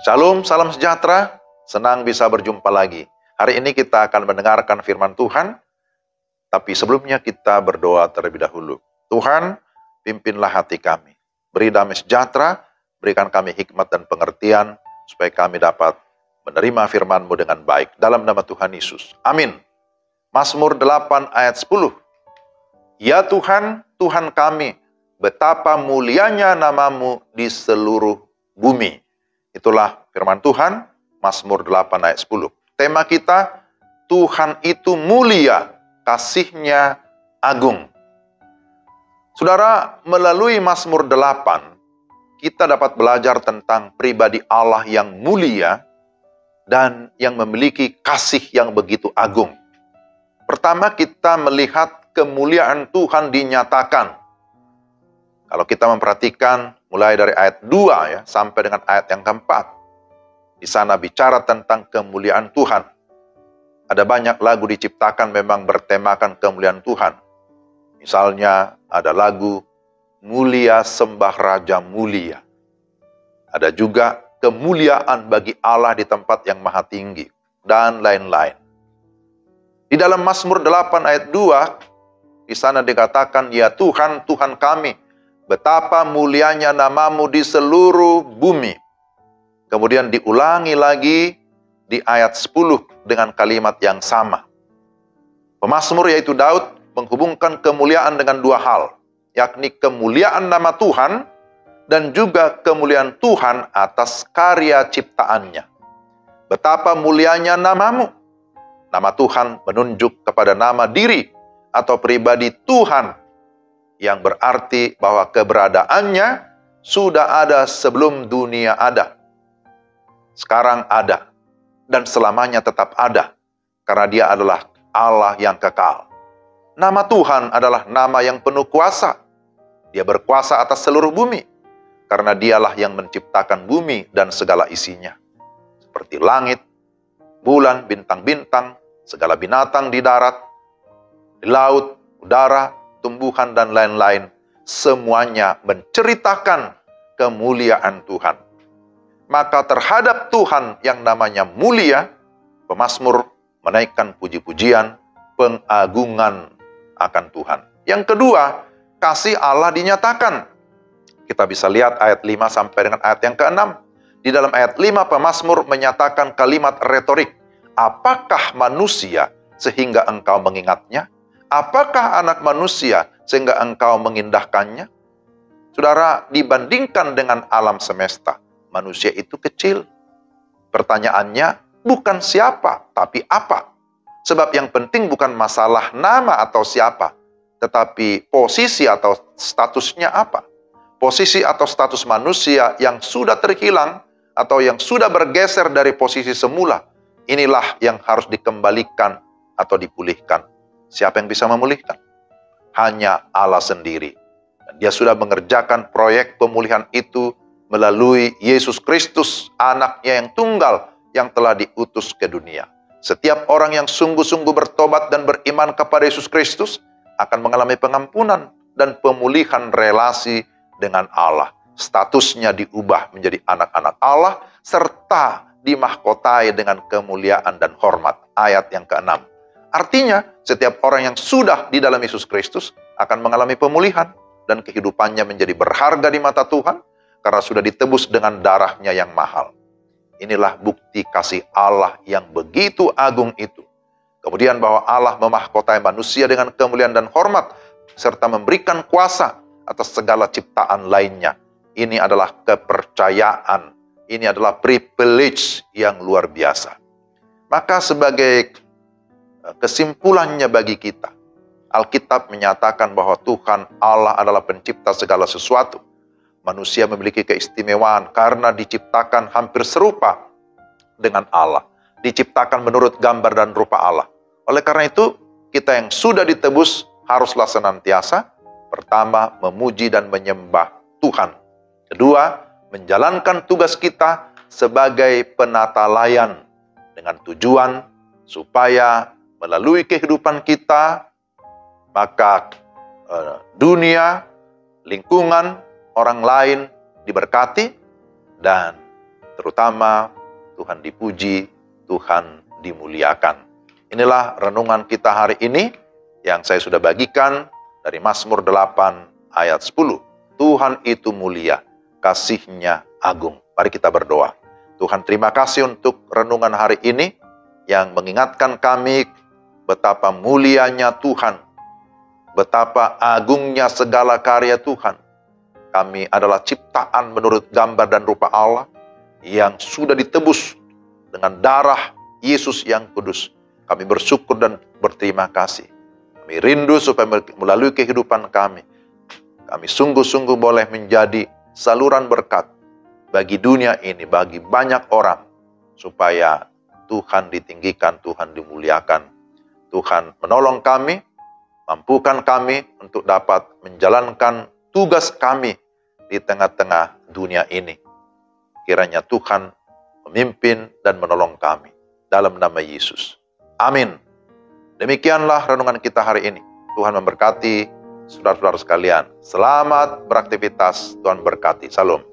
Shalom, salam sejahtera. Senang bisa berjumpa lagi. Hari ini kita akan mendengarkan firman Tuhan, tapi sebelumnya kita berdoa terlebih dahulu. Tuhan, pimpinlah hati kami. Beri damai sejahtera, berikan kami hikmat dan pengertian, supaya kami dapat menerima firman-Mu dengan baik. Dalam nama Tuhan Yesus. Amin. Mazmur 8 ayat 10. Ya Tuhan, Tuhan kami, betapa mulianya nama-Mu di seluruh bumi. Itulah firman Tuhan, Mazmur 8 ayat 10. Tema kita, Tuhan itu mulia, kasih-Nya agung. Saudara, melalui Mazmur 8, kita dapat belajar tentang pribadi Allah yang mulia dan yang memiliki kasih yang begitu agung. Pertama, kita melihat kemuliaan Tuhan dinyatakan. Kalau kita memperhatikan mulai dari ayat 2 ya, sampai dengan ayat yang keempat. Di sana bicara tentang kemuliaan Tuhan. Ada banyak lagu diciptakan memang bertemakan kemuliaan Tuhan. Misalnya ada lagu Mulia Sembah Raja Mulia. Ada juga kemuliaan bagi Allah di tempat yang maha tinggi. Dan lain-lain. Di dalam Mazmur 8 ayat 2, di sana dikatakan, ya Tuhan, Tuhan kami, betapa mulianya nama-Mu di seluruh bumi. Kemudian diulangi lagi di ayat 10 dengan kalimat yang sama. Pemazmur yaitu Daud menghubungkan kemuliaan dengan dua hal, yakni kemuliaan nama Tuhan dan juga kemuliaan Tuhan atas karya ciptaannya. Betapa mulianya nama-Mu. Nama Tuhan menunjuk kepada nama diri atau pribadi Tuhan, yang berarti bahwa keberadaannya sudah ada sebelum dunia ada. Sekarang ada, dan selamanya tetap ada, karena Dia adalah Allah yang kekal. Nama Tuhan adalah nama yang penuh kuasa. Dia berkuasa atas seluruh bumi, karena Dialah yang menciptakan bumi dan segala isinya. Seperti langit, bulan, bintang-bintang, segala binatang di darat, di laut, udara, tumbuhan, dan lain-lain, semuanya menceritakan kemuliaan Tuhan. Maka terhadap Tuhan yang namanya mulia, pemazmur menaikkan puji-pujian, pengagungan akan Tuhan. Yang kedua, kasih Allah dinyatakan. Kita bisa lihat ayat 5 sampai dengan ayat yang ke-6. Di dalam ayat 5, pemazmur menyatakan kalimat retorik. Apakah manusia sehingga engkau mengingatnya? Apakah anak manusia sehingga engkau mengindahkannya? Saudara, dibandingkan dengan alam semesta, manusia itu kecil. Pertanyaannya bukan siapa, tapi apa. Sebab yang penting bukan masalah nama atau siapa, tetapi posisi atau statusnya apa. Posisi atau status manusia yang sudah terhilang atau yang sudah bergeser dari posisi semula, inilah yang harus dikembalikan atau dipulihkan. Siapa yang bisa memulihkan? Hanya Allah sendiri. Dan Dia sudah mengerjakan proyek pemulihan itu melalui Yesus Kristus, anaknya yang tunggal yang telah diutus ke dunia. Setiap orang yang sungguh-sungguh bertobat dan beriman kepada Yesus Kristus akan mengalami pengampunan dan pemulihan relasi dengan Allah. Statusnya diubah menjadi anak-anak Allah serta dimahkotai dengan kemuliaan dan hormat. Ayat yang ke-6. Artinya, setiap orang yang sudah di dalam Yesus Kristus akan mengalami pemulihan dan kehidupannya menjadi berharga di mata Tuhan karena sudah ditebus dengan darah-Nya yang mahal. Inilah bukti kasih Allah yang begitu agung itu. Kemudian bahwa Allah memahkotai manusia dengan kemuliaan dan hormat serta memberikan kuasa atas segala ciptaan lainnya. Ini adalah kepercayaan. Ini adalah privilege yang luar biasa. Maka sebagai kesimpulannya bagi kita, Alkitab menyatakan bahwa Tuhan Allah adalah pencipta segala sesuatu. Manusia memiliki keistimewaan karena diciptakan hampir serupa dengan Allah. Diciptakan menurut gambar dan rupa Allah. Oleh karena itu, kita yang sudah ditebus haruslah senantiasa, pertama, memuji dan menyembah Tuhan. Kedua, menjalankan tugas kita sebagai penata layan dengan tujuan supaya melalui kehidupan kita, maka dunia, lingkungan, orang lain diberkati, dan terutama, Tuhan dipuji, Tuhan dimuliakan. Inilah renungan kita hari ini yang saya sudah bagikan dari Mazmur 8 ayat 10. Tuhan itu mulia, kasih-Nya agung. Mari kita berdoa. Tuhan, terima kasih untuk renungan hari ini yang mengingatkan kami betapa mulianya Tuhan, betapa agungnya segala karya Tuhan. Kami adalah ciptaan menurut gambar dan rupa Allah yang sudah ditebus dengan darah Yesus yang kudus. Kami bersyukur dan berterima kasih. Kami rindu supaya melalui kehidupan kami sungguh-sungguh boleh menjadi saluran berkat bagi dunia ini, bagi banyak orang, supaya Tuhan ditinggikan, Tuhan dimuliakan. Tuhan menolong kami, mampukan kami untuk dapat menjalankan tugas kami di tengah-tengah dunia ini. Kiranya Tuhan memimpin dan menolong kami. Dalam nama Yesus. Amin. Demikianlah renungan kita hari ini. Tuhan memberkati saudara-saudara sekalian. Selamat beraktivitas. Tuhan berkati. Salam.